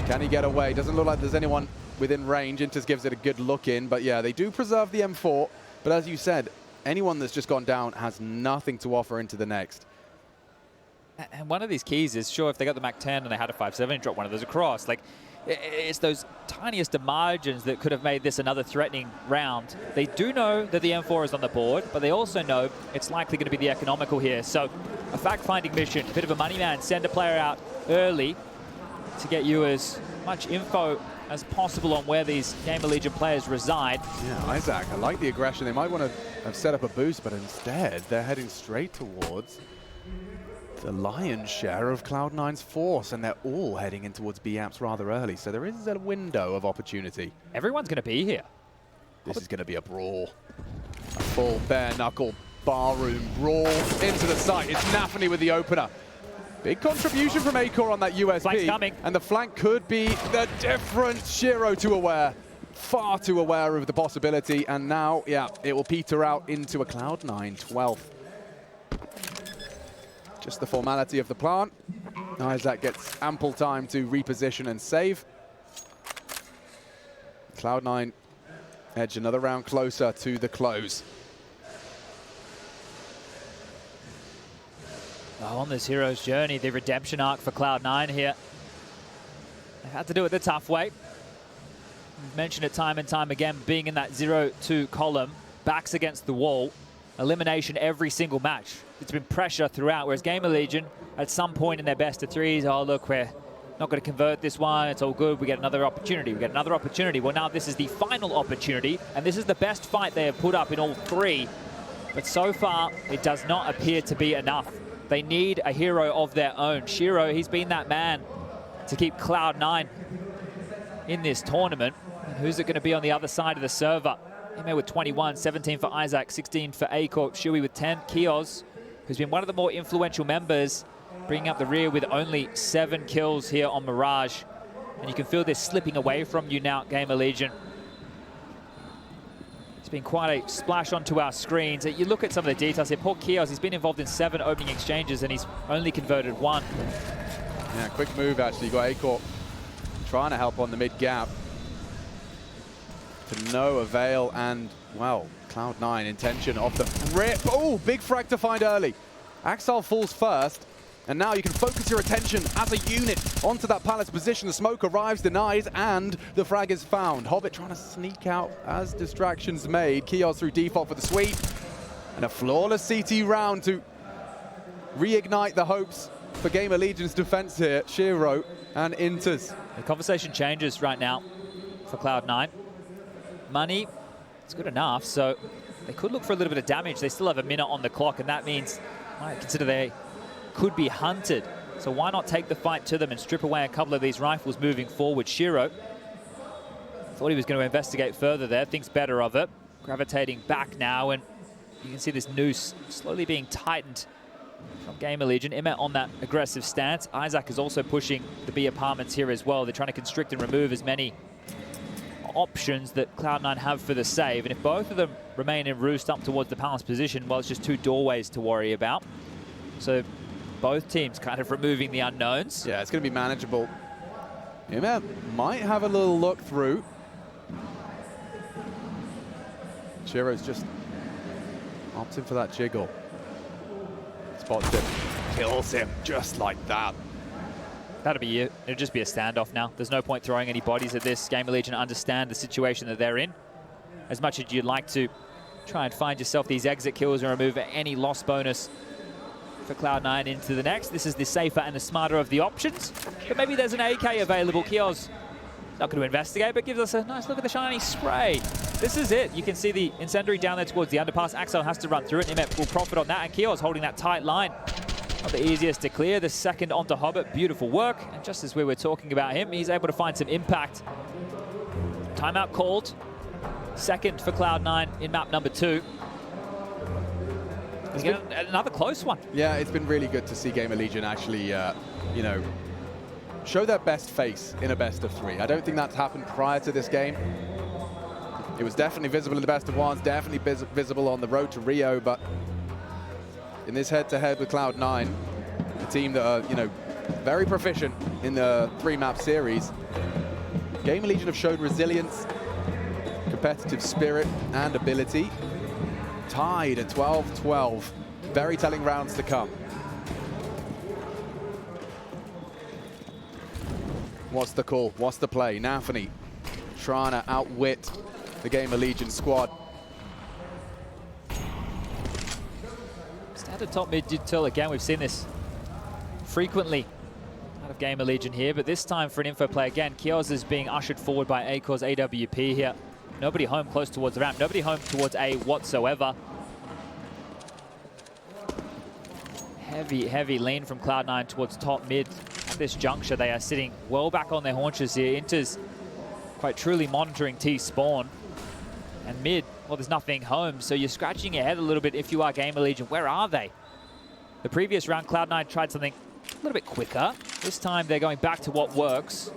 can he get away? Doesn't look like there's anyone within range. INTES gives it a good look in, but yeah, they do preserve the M4. But as you said, anyone that's just gone down has nothing to offer into the next. And one of these keys is, sure, if they got the MAC-10 and they had a 5-7, drop one of those across. Like, it's those tiniest of margins that could have made this another threatening round. They do know that the M4 is on the board, but they also know it's likely going to be the economical here. So a fact-finding mission, a bit of a money man, send a player out early to get you as much info as possible on where these GamerLegion players reside. Yeah, Isaac, I like the aggression. They might want to have set up a boost, but instead they're heading straight towards the lion's share of Cloud9's force, and they're all heading in towards B-Apps rather early, so there is a window of opportunity. Everyone's going to be here. This is going to be a brawl. A full bare-knuckle barroom brawl into the site. It's NAVI with the opener. Big contribution from Acor on that USP. Flank's coming. And the flank could be the difference. Shiro too aware. Far too aware of the possibility. And now, yeah, it will peter out into a Cloud9 12th. Just the formality of the plant. Isaac gets ample time to reposition and save. Cloud9 edge another round closer to the close. Oh, on this hero's journey, the redemption arc for Cloud9 here. They had to do it the tough way. We've mentioned it time and time again, being in that 0-2 column, backs against the wall, elimination every single match. It's been pressure throughout, whereas GamerLegion, at some point in their best of threes, oh look, we're not going to convert this one, it's all good, we get another opportunity, we get another opportunity. Well, now this is the final opportunity, and this is the best fight they have put up in all three. But so far, it does not appear to be enough. They need a hero of their own. Shiro, he's been that man to keep Cloud9 in this tournament. And who's it going to be on the other side of the server? Him with 21, 17 for Isaac, 16 for Acor, Shui with 10. Kios, who's been one of the more influential members, bringing up the rear with only 7 kills here on Mirage. And you can feel this slipping away from you now, GamerLegion. It's been quite a splash onto our screens. You look at some of the details here. Poor Kios, he's been involved in 7 opening exchanges and he's only converted 1. Yeah, quick move actually. You got Acor trying to help on the mid gap. To no avail, and, well, Cloud9 intention off the rip. Oh, big frag to find early. Axel falls first, and now you can focus your attention as a unit onto that palace position. The smoke arrives, denies, and the frag is found. Hobbit trying to sneak out as distractions made. Kios through default for the sweep, and a flawless CT round to reignite the hopes for GamerLegion's defense here. Shiro and ENCE. The conversation changes right now for Cloud9. Money, it's good enough, so they could look for a little bit of damage. They still have a minute on the clock, and that means I consider they could be hunted. So why not take the fight to them and strip away a couple of these rifles moving forward? Shiro thought he was going to investigate further there, thinks better of it. Gravitating back now, and you can see this noose slowly being tightened from GamerLegion. Emmet on that aggressive stance. Isaac is also pushing the B apartments here as well. They're trying to constrict and remove as many options that Cloud9 have for the save, and if both of them remain in roost up towards the palace position, well, it's just 2 doorways to worry about. So both teams kind of removing the unknowns. Yeah, it's going to be manageable. Emmet might have a little look through. Shiro's just opting for that jiggle. Spots him, kills him just like that. That'll be it. It'll just be a standoff now. There's no point throwing any bodies at this. GamerLegion understand the situation that they're in. As much as you'd like to try and find yourself these exit kills and remove any loss bonus for Cloud9 into the next, this is the safer and the smarter of the options. But maybe there's an AK available. Kios not going to investigate, but gives us a nice look at the shiny spray. This is it. You can see the incendiary down there towards the underpass. Axel has to run through it. Emmet will profit on that, and Kios holding that tight line. Not the easiest to clear. The second onto Hobbit. Beautiful work. And just as we were talking about him, he's able to find some impact. Timeout called. Second for Cloud9 in map number 2. Another close one. Yeah, it's been really good to see GamerLegion actually, you know, show their best face in a best of 3. I don't think that's happened prior to this game. It was definitely visible in the best of 1s, definitely visible on the road to Rio, but in this head-to-head with Cloud9, a team that are, you know, very proficient in the 3-map series, GamerLegion have showed resilience, competitive spirit, and ability. Tied at 12-12. Very telling rounds to come. What's the call? What's the play? NAVI trying to outwit the GamerLegion squad. Standard top mid detail again. We've seen this frequently out of GamerLegion here, but this time for an info play again. Kios is being ushered forward by Acor's AWP here. Nobody home close towards the ramp. Nobody home towards A whatsoever. Heavy lean from Cloud9 towards top mid. At this juncture, they are sitting well back on their haunches here. ENCE's quite truly monitoring T-spawn. And mid, well, there's nothing home, so you're scratching your head a little bit if you are GamerLegion. Where are they? The previous round, Cloud9 tried something a little bit quicker. This time they're going back to what works.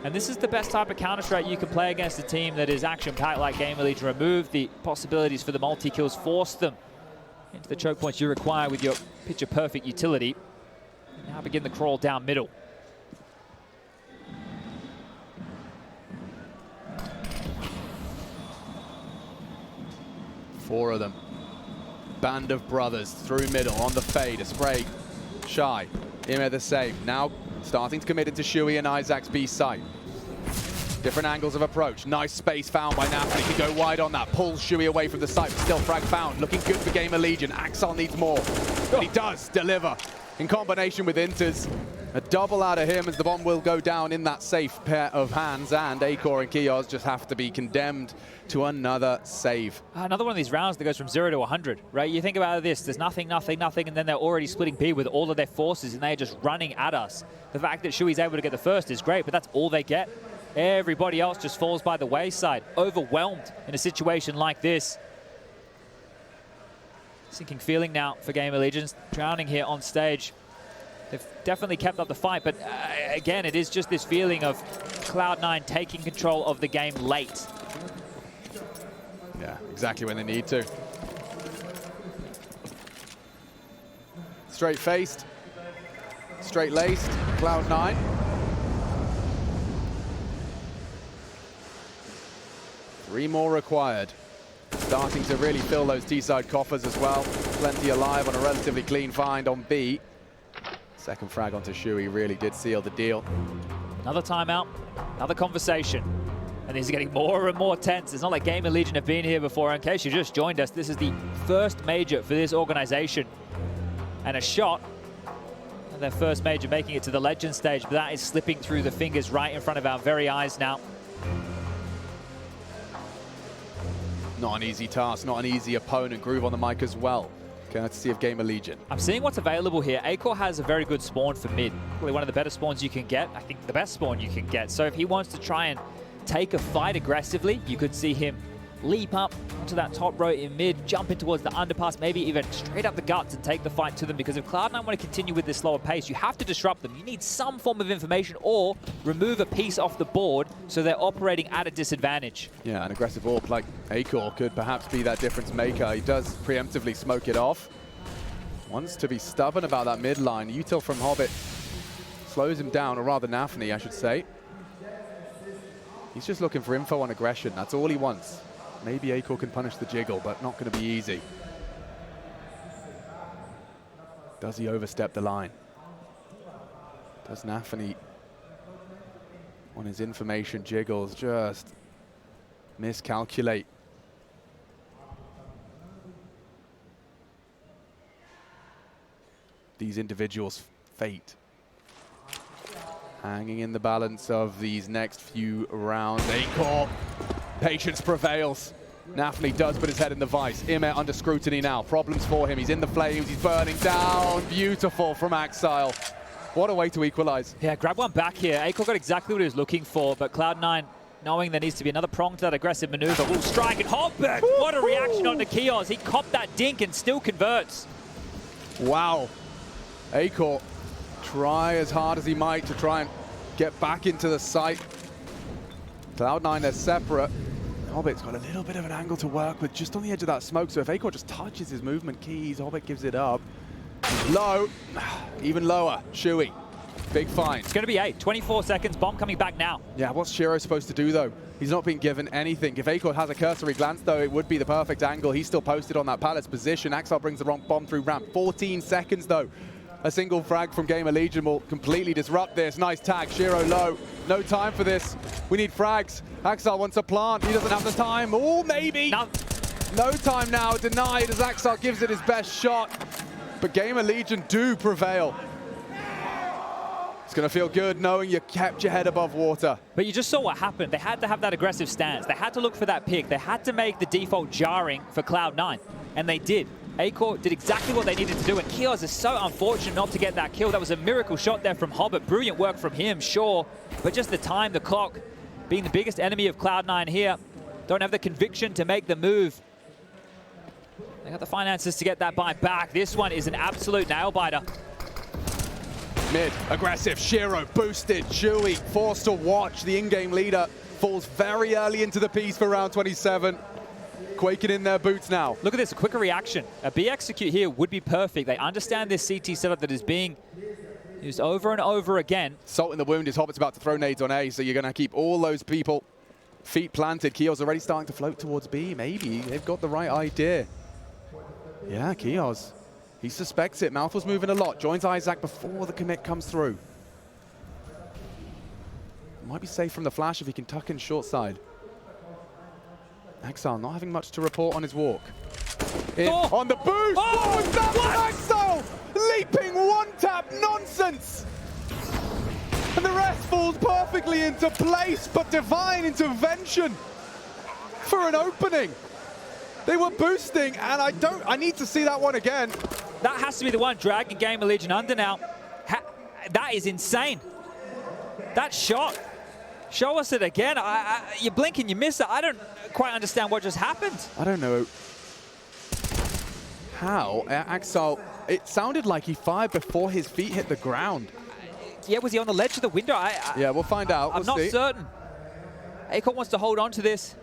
And this is the best type of counter-strike you can play against a team that is action-packed like GamerLegion. Remove the possibilities for the multi-kills, force them into the choke points you require with your picture-perfect utility. Now begin the crawl down middle. Four of them. Band of brothers through middle on the fade. A spray. Shy. IEM the same. Now starting to commit into Shui and Isaac's B site. Different angles of approach. Nice space found by NAVI. He can go wide on that. Pulls Shui away from the site, but still frag found. Looking good for GamerLegion. Axel needs more. But he does deliver. In combination with Inters. A double out of him as the bomb will go down in that safe pair of hands, and Acor and Kios just have to be condemned to another save. Another one of these rounds that goes from 0 to 100, right? You think about this, there's nothing, nothing, nothing, and then they're already splitting B with all of their forces, and they're just running at us. The fact that Shui's able to get the first is great, but that's all they get. Everybody else just falls by the wayside, overwhelmed in a situation like this. Sinking feeling now for GamerLegion, drowning here on stage. They've definitely kept up the fight, but again, it is just this feeling of Cloud9 taking control of the game late. Yeah, exactly when they need to. Straight-faced, straight-laced, Cloud9. Three more required. Starting to really fill those T-side coffers as well. Plenty alive on a relatively clean find on B. Second frag onto Shui really did seal the deal. Another timeout, another conversation. And these are getting more and more tense. It's not like GamerLegion have been here before. In case you just joined us, this is the first major for this organization. And a shot at their first major, making it to the Legend stage, but that is slipping through the fingers right in front of our very eyes now. Not an easy task, not an easy opponent. Groove on the mic as well. Courtesy of GamerLegion. I'm seeing what's available here. Acor has a very good spawn for mid. Probably one of the better spawns you can get. I think the best spawn you can get. So if he wants to try and take a fight aggressively, you could see him leap up onto that top row in mid, jump in towards the underpass, maybe even straight up the guts and take the fight to them, because if Cloud9 want to continue with this slower pace, you have to disrupt them. You need some form of information or remove a piece off the board so they're operating at a disadvantage. Yeah, an aggressive AWP like Acor could perhaps be that difference maker. He does preemptively smoke it off. Wants to be stubborn about that mid line. Util from Hobbit slows him down, or rather NAVI, I should say. He's just looking for info on aggression. That's all he wants. Maybe Acor can punish the jiggle, but not going to be easy. Does he overstep the line? Does NAVI, on his information jiggles, just miscalculate? These individuals' fate. Hanging in the balance of these next few rounds. Acor, patience prevails. NAVI does put his head in the vice. IEM under scrutiny now. Problems for him. He's in the flames. He's burning down. Beautiful from Axile. What a way to equalize. Yeah, grab one back here. Acor got exactly what he was looking for, but Cloud9, knowing there needs to be another prong to that aggressive maneuver, will strike it. Hobbit! What a reaction on the Kios. He copped that dink and still converts. Wow. Acor try as hard as he might to try and get back into the site. Cloud9, they're separate. Hobbit's got a little bit of an angle to work with just on the edge of that smoke, so if Acor just touches his movement keys, Hobbit gives it up. He's low, even lower, Shui. Big find. It's going to be 8, 24 seconds, bomb coming back now. Yeah, what's Shiro supposed to do though? He's not being given anything. If Acor has a cursory glance though, it would be the perfect angle. He's still posted on that palace position. Axel brings the wrong bomb through ramp. 14 seconds though. A single frag from GamerLegion will completely disrupt this. Nice tag, Shiro low. No time for this. We need frags. Axel wants a plant. He doesn't have the time. Oh, maybe. No time now. Denied as Axel gives it his best shot. But GamerLegion do prevail. It's going to feel good knowing you kept your head above water. But you just saw what happened. They had to have that aggressive stance. They had to look for that pick. They had to make the default jarring for Cloud9. And they did. Acor did exactly what they needed to do, and Kios is so unfortunate not to get that kill. That was a miracle shot there from Hobbit. Brilliant work from him, sure, but just the time, the clock, being the biggest enemy of Cloud9 here, don't have the conviction to make the move. They got the finances to get that buy back. This one is an absolute nail-biter. Mid, aggressive, Shiro boosted, Chewy forced to watch. The in-game leader falls very early into the piece for round 27. Quaking in their boots now. Look at this, a quicker reaction. A B execute here would be perfect. They understand this CT setup that is being used over and over again. Salt in the wound is Hobbit's about to throw nades on A, so you're going to keep all those people feet planted. Kios already starting to float towards B. Maybe they've got the right idea. Yeah, Kios. He suspects it. Mouth was moving a lot. Joins Isaac before the commit comes through. Might be safe from the flash if he can tuck in short side. Exile not having much to report on his walk. On the boost! Oh, what was that from Exile? Leaping one-tap nonsense! And the rest falls perfectly into place, but divine intervention for an opening. They were boosting, and I need to see that one again. That has to be the one, dragging GamerLegion under now. That is insane. That shot. Show us it again. You blink and you miss it. I don't quite understand what just happened. I don't know how. Axel, it sounded like he fired before his feet hit the ground. Yeah, was he on the ledge of the window? Yeah, we'll find out. I'm not certain. Acon wants to hold on to this.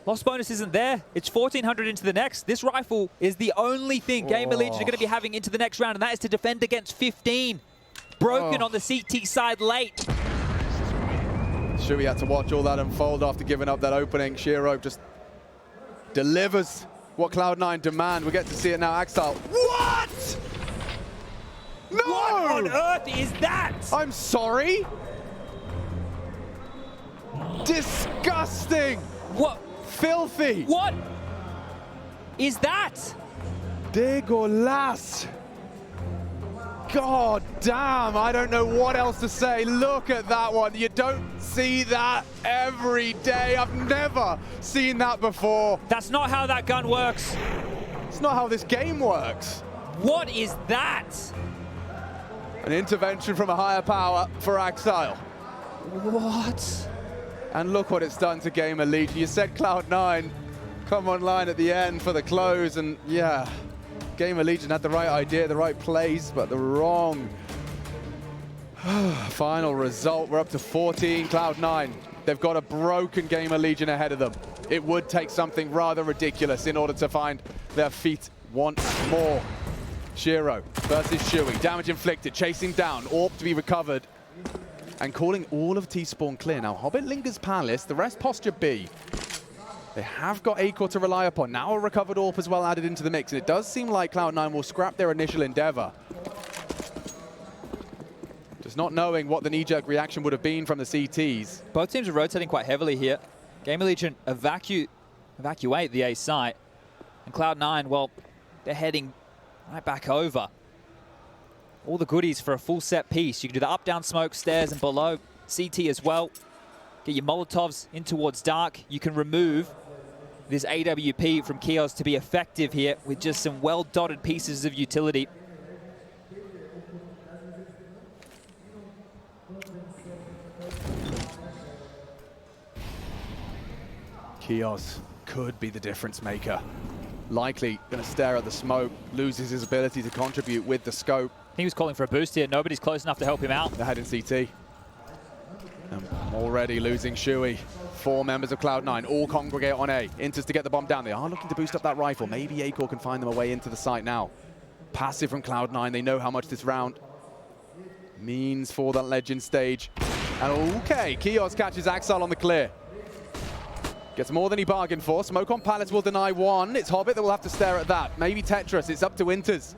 Loss bonus isn't there. It's 1,400 into the next. This rifle is the only thing GamerLegion are going to be having into the next round, and that is to defend against 15. Broken on the CT side late. Chewy had to watch all that unfold after giving up that opening. Shiro just delivers what Cloud9 demand. We get to see it now. Axel. What? No! What on earth is that? I'm sorry? Disgusting! What? Filthy! What is that? Dégueulasse! God damn, I don't know what else to say. Look at that one. You don't see that every day. I've never seen that before. That's not how that gun works. It's not how this game works. What is that? An intervention from a higher power for Axile. What? And look what it's done to GamerLegion. You said Cloud9 come online at the end for the close, and yeah, GamerLegion had the right idea, the right place, but the wrong final result. We're up to 14, Cloud9. They've got a broken GamerLegion ahead of them. It would take something rather ridiculous in order to find their feet once more. Shiro versus Chewy, damage inflicted, chasing down, Orb to be recovered, and calling all of T-Spawn clear. Now, Hobbit lingers Palace, the rest posture B. They have got Acor to rely upon. Now a recovered AWP as well added into the mix, and it does seem like Cloud9 will scrap their initial endeavor. Just not knowing what the knee-jerk reaction would have been from the CTs. Both teams are rotating quite heavily here. GamerLegion evacuate the A site, and Cloud9, well, they're heading right back over. All the goodies for a full set piece. You can do the up-down smoke, stairs, and below. CT as well. Get your Molotovs in towards dark. You can remove this AWP from Kios to be effective here with just some well-dotted pieces of utility. Kios could be the difference maker. Likely going to stare at the smoke, loses his ability to contribute with the scope. He was calling for a boost here. Nobody's close enough to help him out. They're heading CT. Already losing Chewy. 4 members of Cloud9 all congregate on A. Enters to get the bomb down. They are looking to boost up that rifle. Maybe Acor can find them a way into the site now. Passive from Cloud9. They know how much this round means for that legend stage. And okay, Kios catches Axel on the clear. Gets more than he bargained for. Smoke on Palace will deny one. It's Hobbit that will have to stare at that. Maybe Tetris. It's up to Winters.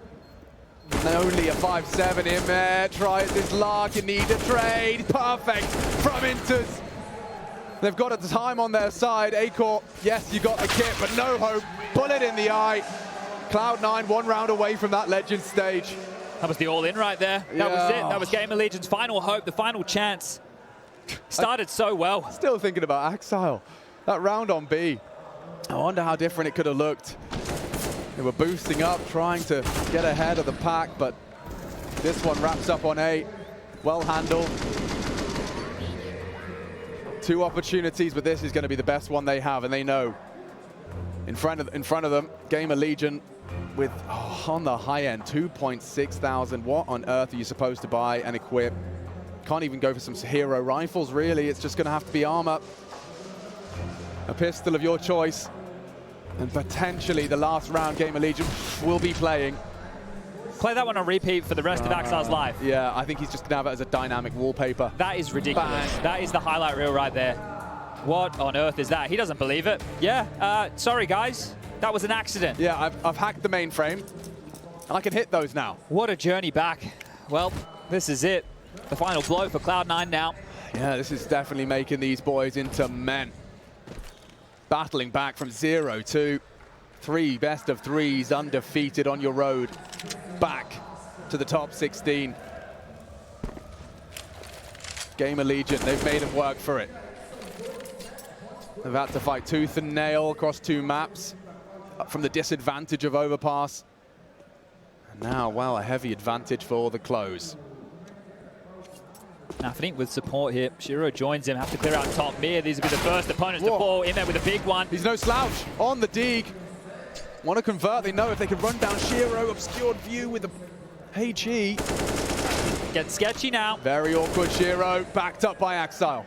And only a 5-7 in there. Tries this lark. You need a trade. Perfect from Winters. They've got a time on their side. Acor, yes, you got the kit, but no hope. Bullet in the eye. Cloud9 one round away from that legend stage. That was the all-in right there. That was it. That was GamerLegion's final hope, the final chance. Started so well. Still thinking about Axile. That round on B. I wonder how different it could have looked. They were boosting up, trying to get ahead of the pack, but this one wraps up on A. Well handled. 2 opportunities, but this is going to be the best one they have, and they know. In front of them, GamerLegion with, on the high end, 2,600. What on earth are you supposed to buy and equip? Can't even go for some hero rifles, really. It's just going to have to be armor. A pistol of your choice. And potentially the last round GamerLegion will be playing. Play that one on repeat for the rest of Axar's life. Yeah, I think he's just going to have it as a dynamic wallpaper. That is ridiculous. Bang. That is the highlight reel right there. What on earth is that? He doesn't believe it. Yeah, sorry guys. That was an accident. Yeah, I've hacked the mainframe. I can hit those now. What a journey back. Well, this is it. The final blow for Cloud9 now. Yeah, this is definitely making these boys into men. Battling back from 0-2. 3 best of 3s undefeated on your road. Back to the top 16. GamerLegion, they've made them work for it. They've had to fight tooth and nail across 2 maps from the disadvantage of overpass. And now, well, a heavy advantage for the close. NAVI with support here. Shiro joins him, have to clear out top mid. These will be the first opponents to fall in there with a big one. He's no slouch on the dig. Want to convert, they know if they can run down Shiro, obscured view with the HE. Gets sketchy now. Very awkward Shiro, backed up by Axile.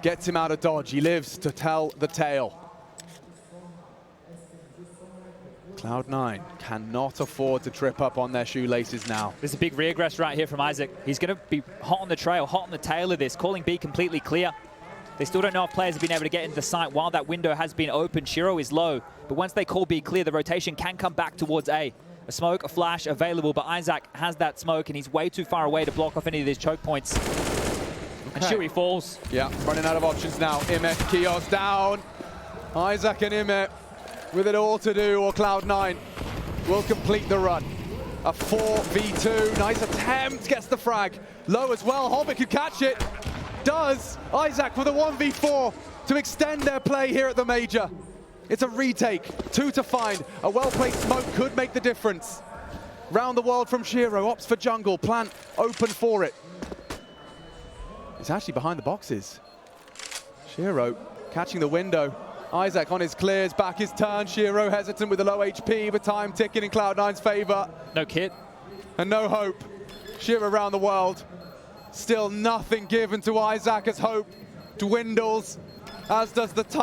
Gets him out of dodge, he lives to tell the tale. Cloud9 cannot afford to trip up on their shoelaces now. There's a big regress right here from Isaac. He's going to be hot on the trail, hot on the tail of this, calling B completely clear. They still don't know if players have been able to get into the site while that window has been open. Shiro is low, but once they call B clear, the rotation can come back towards A. A smoke, a flash available, but Isaac has that smoke and he's way too far away to block off any of these choke points. Okay. And Shui falls. Yeah, running out of options now. Imet, Kios down. Isaac and Imet with it all to do, or Cloud9 will complete the run. A 4v2, nice attempt, gets the frag. Low as well, Hobbit could catch it. Does. Isaac with a 1v4 to extend their play here at the Major. It's a retake, 2 to find. A well-placed smoke could make the difference. Round the world from Shiro, opts for jungle, plant open for it. It's actually behind the boxes. Shiro catching the window. Isaac on his clears, back his turn. Shiro hesitant with the low HP, but time ticking in Cloud9's favor. No kit. And no hope. Shiro around the world. Still nothing given to Isaac as hope dwindles, as does the time.